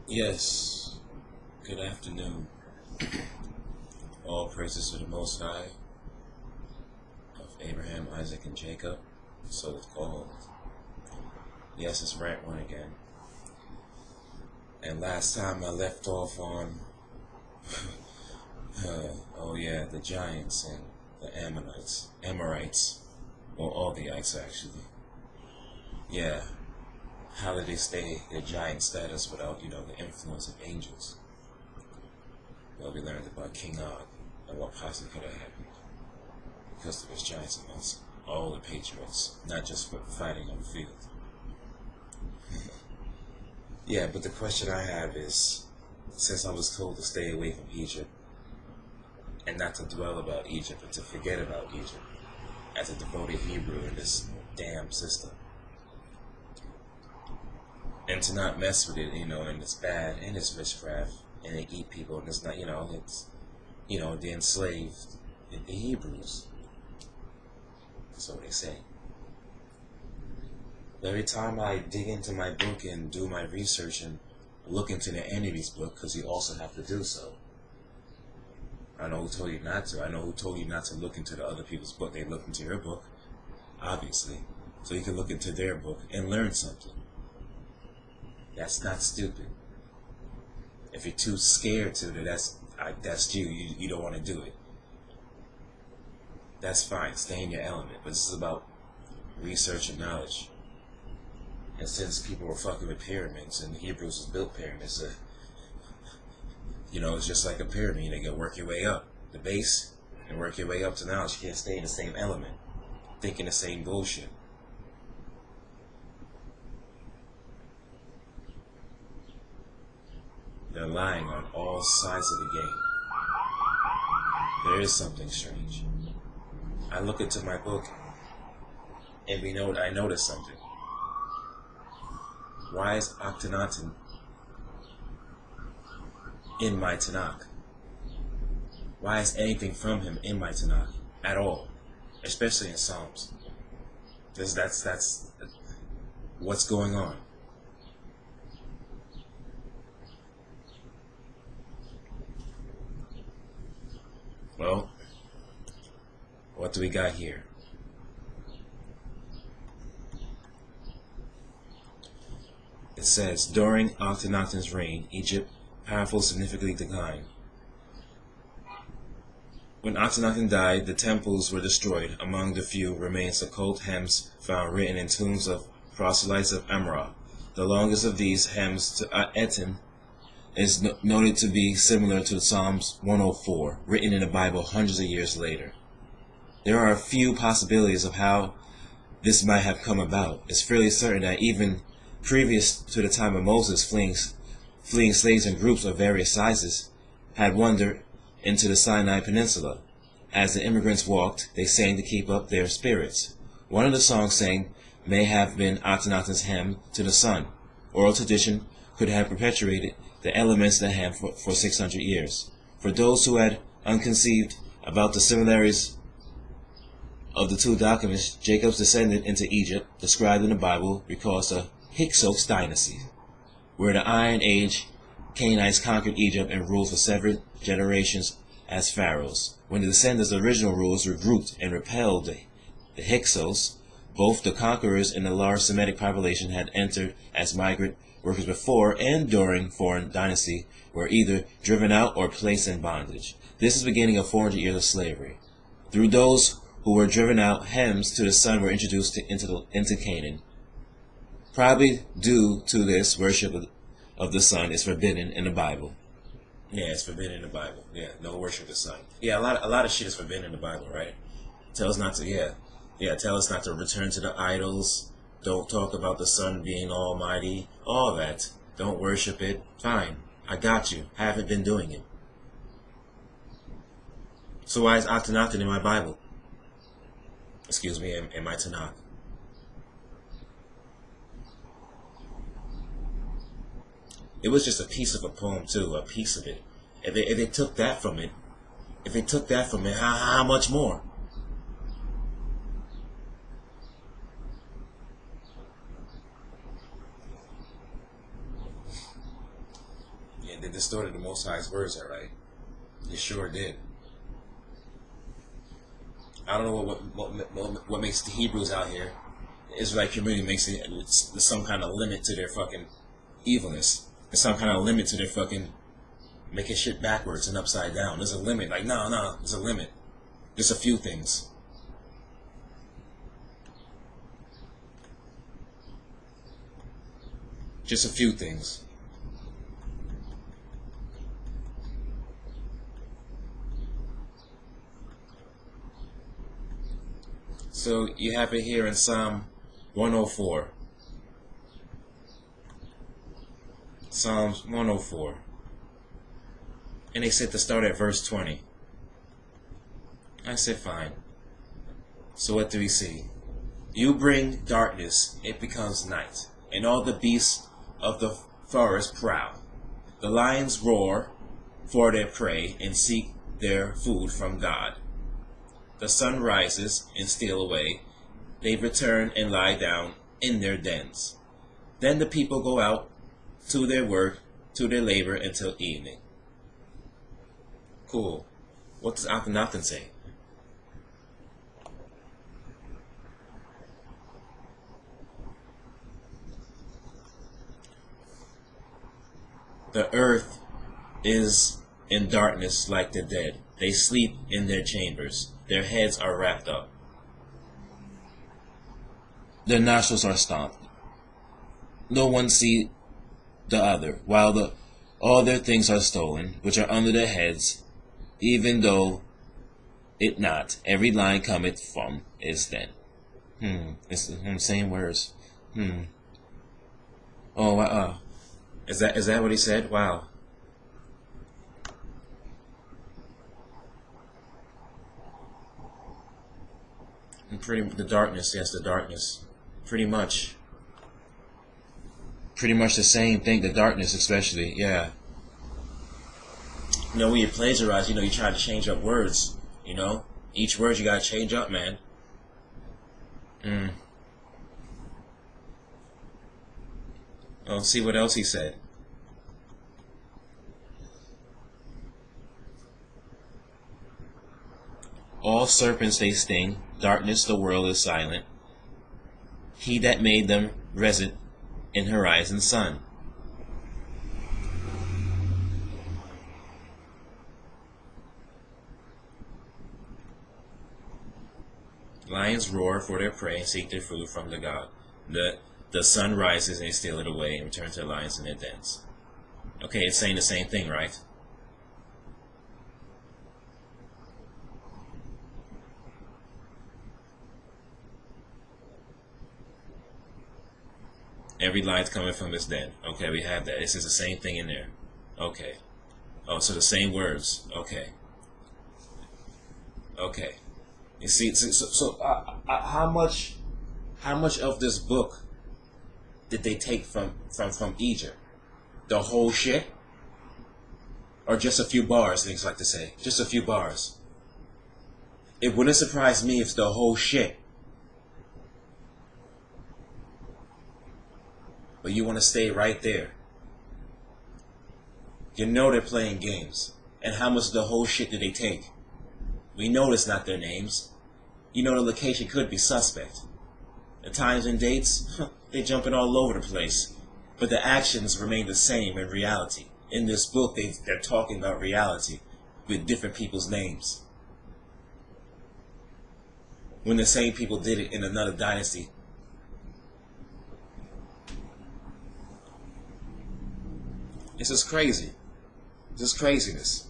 Yes, good afternoon. All praises to the Most High of Abraham, Isaac, and Jacob, so it's called. Yes, it's Rant One again. And last time I left off on, oh yeah, the Giants and the Amorites, or all the ites actually. Yeah, how did they stay their giant status without, the influence of angels? Well, we learned about King Og and what possibly could have happened because there was giants amongst all the patriots, not just for fighting on the field. Yeah, but the question I have is, since I was told to stay away from Egypt and not to dwell about Egypt and to forget about Egypt as a devoted Hebrew in this damn system, and to not mess with it, and it's bad and it's witchcraft and they eat people and it's not, it's, they enslaved the Hebrews. So they say. Every time I dig into my book and do my research and look into the enemy's book, because you also have to do so. I know who told you not to. I know who told you not to look into the other people's book. They look into your book, obviously. So you can look into their book and learn something. That's not stupid. If you're too scared to, that's you. You don't want to do it. That's fine. Stay in your element. But this is about research and knowledge. And since people were fucking with pyramids, and the Hebrews was built pyramids, it's just like a pyramid. You gotta work your way up the base and work your way up to knowledge. You can't stay in the same element, thinking the same bullshit. They're lying on all sides of the game. There is something strange. I look into my book, and I notice something. Why is Akenaten in my Tanakh? Why is anything from him in my Tanakh at all, especially in Psalms? That's what's going on. Well, what do we got here? It says, during Akhenaten's reign, Egypt powerful significantly declined. When Akhenaten died, the temples were destroyed. Among the few remains occult hymns found written in tombs of proselytes of Amrah. The longest of these hymns, to Akenaten, is noted to be similar to Psalms 104, written in the Bible hundreds of years later. There are a few possibilities of how this might have come about. It's fairly certain that even previous to the time of Moses, fleeing slaves in groups of various sizes had wandered into the Sinai Peninsula. As the immigrants walked, they sang to keep up their spirits. One of the songs sang may have been Akhenaten's hymn to the sun. Oral tradition could have perpetuated the elements of the hymn for 600 years. For those who had unconceived about the similarities of the two documents, Jacob's descendant into Egypt, described in the Bible, recalls the Hyksos dynasty, where the Iron Age Canaanites conquered Egypt and ruled for several generations as pharaohs. When the descendants of original rulers regrouped and repelled the Hyksos, both the conquerors and the large Semitic population had entered as migrant workers before and during foreign dynasty were either driven out or placed in bondage. This is the beginning of 400 years of slavery. Through those who were driven out, hymns to the sun were introduced into Canaan. Probably due to this, worship of the sun is forbidden in the Bible. Yeah, it's forbidden in the Bible. Yeah, no worship of the sun. Yeah, a lot of shit is forbidden in the Bible, right? Tell us not to. Tell us not to return to the idols. Don't talk about the sun being almighty. All that. Don't worship it. Fine, I got you. Haven't been doing it. So why is Akenaten in my Bible? Excuse me, in my Tanakh. It was just a piece of a poem too, a piece of it. If they took that from it, how much more? They distorted the Most High's words, all right? They sure did. I don't know what makes the Hebrews out here, the Israelite community makes it there's some kind of limit to their fucking evilness. There's some kind of limit to their fucking making shit backwards and upside down. There's a limit. Like, no, there's a limit. Just a few things. Just a few things. So you have it here in Psalm 104. Psalms 104. And they said to start at verse 20. I said fine. So what do we see? You bring darkness, it becomes night, and all the beasts of the forest prowl. The lions roar for their prey and seek their food from God. The sun rises and steal away. They return and lie down in their dens. Then the people go out to their work, to their labor until evening. Cool. What does Akenaten say? The earth is in darkness like the dead. They sleep in their chambers. Their heads are wrapped up. Their nostrils are stopped. No one see the other, while all their things are stolen, which are under their heads, even though it not. Every line cometh from is then. It's the same words. Oh, is that what he said? Wow. And the darkness, yes, the darkness. Pretty much the same thing, the darkness especially, yeah. You know, when you plagiarize, you know, you try to change up words, you know? Each word you gotta change up, man. Oh, see what else he said. All serpents they sting, darkness the world is silent. He that made them resident in horizon sun. Lions roar for their prey and seek their food from the God. The sun rises and they steal it away and return to the lions in their dens. Okay, it's saying the same thing, right? Every line's coming from his den. Okay, we have that. This is the same thing in there. Okay. Oh, so the same words. Okay. Okay. You see, so how much of this book did they take from Egypt? The whole shit? Or just a few bars, things like to say? Just a few bars. It wouldn't surprise me if the whole shit. But you want to stay right there. You know they're playing games. And how much of the whole shit did they take? We know it's not their names. You know the location could be suspect. The times and dates, they're jumping all over the place. But the actions remain the same in reality. In this book, they're talking about reality with different people's names. When the same people did it in another dynasty. This is crazy. This is craziness.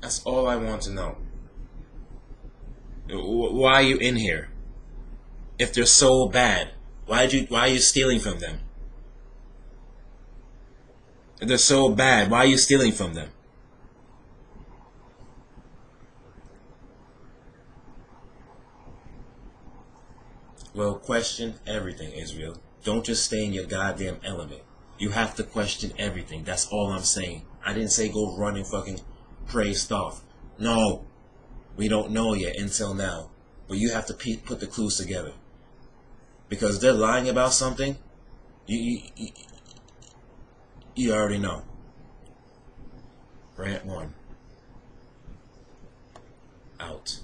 That's all I want to know. Why are you in here? If they're so bad, why are you stealing from them? If they're so bad, why are you stealing from them? Well, question everything, Israel. Don't just stay in your goddamn element. You have to question everything. That's all I'm saying. I didn't say go run and fucking pray stuff. No. We don't know yet until now. but you have to put the clues together. Because they're lying about something, you already know. Rant 1. Out.